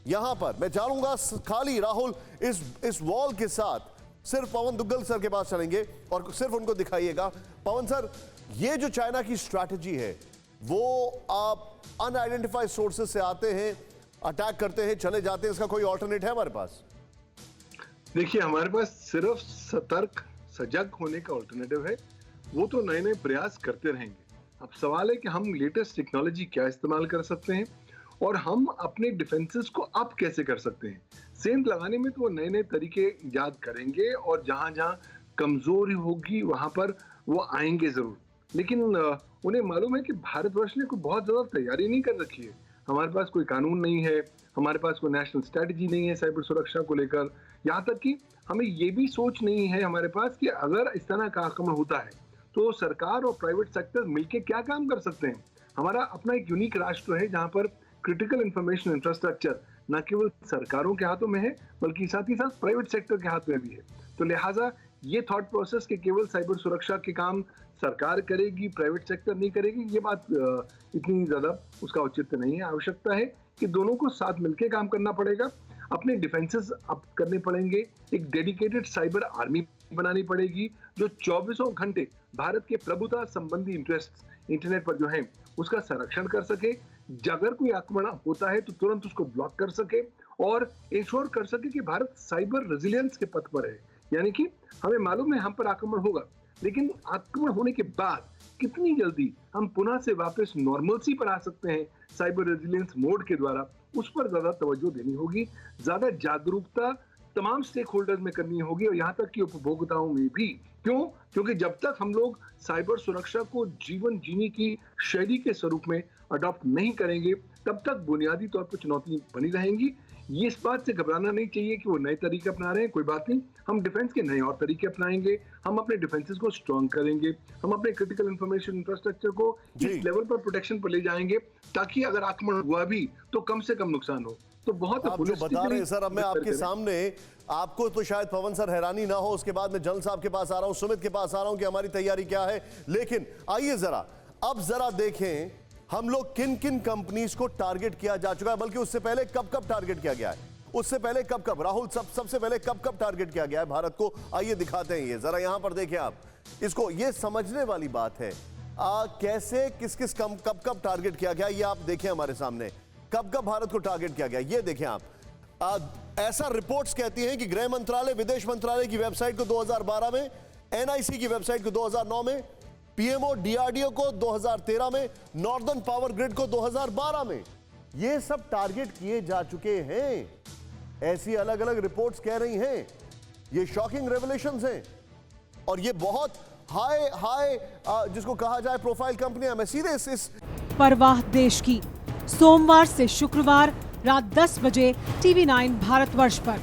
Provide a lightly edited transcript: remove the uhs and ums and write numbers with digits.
यहां पर मैं जानूंगा खाली राहुल इस वॉल के साथ सिर्फ पवन दुग्गल सर के पास चलेंगे और सिर्फ उनको दिखाइएगा। पवन सर, ये जो चाइना की स्ट्रैटेजी है वो आप अनआइडेंटिफाइड सोर्सेज से आते हैं, अटैक करते हैं, चले जाते हैं, इसका कोई ऑल्टरनेट है हमारे पास? देखिए, हमारे पास सिर्फ सतर्क सजग होने का ऑल्टरनेटिव है। वो तो नए नए प्रयास करते रहेंगे। अब सवाल है कि हम लेटेस्ट टेक्नोलॉजी क्या इस्तेमाल कर सकते हैं और हम अपने डिफेंसेस को अप कैसे कर सकते हैं। सेंध लगाने में तो वो नए नए तरीके ईजाद करेंगे और जहां जहां कमजोरी होगी वहां पर वो आएंगे जरूर। लेकिन उन्हें मालूम है कि भारतवर्ष ने कोई बहुत ज्यादा तैयारी नहीं कर रखी है। हमारे पास कोई कानून नहीं है, हमारे पास कोई नेशनल स्ट्रेटजी नहीं है साइबर सुरक्षा को लेकर। यहाँ तक कि हमें ये भी सोच नहीं है हमारे पास कि अगर इस तरह का आक्रमण होता है तो सरकार और प्राइवेट सेक्टर मिलकर क्या काम कर सकते हैं। हमारा अपना एक यूनिक राष्ट्र है जहाँ पर क्रिटिकल इंफॉर्मेशन इंफ्रास्ट्रक्चर न केवल सरकारों के हाथों में है बल्कि साथ ही साथ प्राइवेट सेक्टर के हाथ में भी है। तो लिहाजा ये थॉट प्रोसेस के केवल साइबर सुरक्षा के काम सरकार करेगी, प्राइवेट सेक्टर नहीं करेगी, ये बात इतनी ज्यादा उसका औचित्य नहीं है। आवश्यकता है कि दोनों को साथ मिलकर काम करना पड़ेगा, अपने डिफेंसेस अप करने पड़ेंगे, एक डेडिकेटेड साइबर आर्मी बनानी पड़ेगी जो 24 घंटे भारत के प्रभुता संबंधी इंटरेस्ट इंटरनेट पर जो है उसका संरक्षण कर सके। अगर कोई आक्रमण होता है तो तुरंत उसको ब्लॉक कर सके और इंश्योर कर सके कि भारत साइबर रेजिलियंस के पथ पर है। यानी कि हमें मालूम है हम पर आक्रमण होगा, लेकिन आक्रमण होने के बाद कितनी जल्दी हम पुनः से वापस नॉर्मलसी पर आ सकते हैं साइबर रेजिलियंस मोड के द्वारा, उस पर ज्यादा तवज्जो देनी होगी, ज्यादा जागरूकता तमाम स्टेक होल्डर्स में करनी होगी और यहाँ तक कि उपभोक्ताओं में भी। क्यों? क्योंकि जब तक हम लोग साइबर सुरक्षा को जीवन जीने की शैली के स्वरूप में अडॉप्ट नहीं करेंगे तब तक बुनियादी तौर पर चुनौती बनी रहेंगी। ये इस बात से घबराना नहीं चाहिए कि वो नए तरीके अपना रहे हैं, कोई बात नहीं, हम डिफेंस के नए और तरीके अपनाएंगे, हम अपने डिफेंसेस को स्ट्रॉन्ग करेंगे, हम अपने क्रिटिकल इंफॉर्मेशन इंफ्रास्ट्रक्चर को इस लेवल पर प्रोटेक्शन पर ले जाएंगे ताकि अगर आक्रमण हुआ भी तो कम से कम नुकसान हो। तो बहुत आप जो बता रहे हैं सर, अब मैं आपके सामने, आपको तो शायद पवन सर हैरानी ना हो, उसके बाद मैं जल साहब के पास आ रहा हूं, सुमित के पास आ रहा हूं कि हमारी तैयारी क्या है। लेकिन आइए जरा देखें हम लोग किन किन कंपनीज को टारगेट किया जा चुका है, बल्कि उससे पहले कब कब टारगेट किया गया है, उससे पहले कब कब राहुल सबसे पहले कब कब टारगेट किया गया है भारत को। आइए दिखाते हैं, ये जरा यहां पर देखें आप इसको, ये समझने वाली बात है कैसे किस किस कब कब टारगेट किया गया, ये आप देखें हमारे सामने कब कब भारत को टारगेट किया गया। ये देखें आप, ऐसा रिपोर्ट्स कहती हैं कि गृह मंत्रालय, विदेश मंत्रालय की वेबसाइट को 2012 में, एनआईसी की वेबसाइट को 2009 में, पीएमओ डीआरडीओ को 2013 में, नॉर्दर्न पावर ग्रिड को 2012 में, ये सब टारगेट किए जा चुके हैं। ऐसी अलग अलग रिपोर्ट्स कह रही हैं। ये शॉकिंग रेवलेशंस हैं और ये बहुत हाई जिसको कहा जाए प्रोफाइल कंपनियां। मैं सीधे इस परवाह देश की, सोमवार से शुक्रवार रात 10 बजे TV9 भारतवर्ष पर।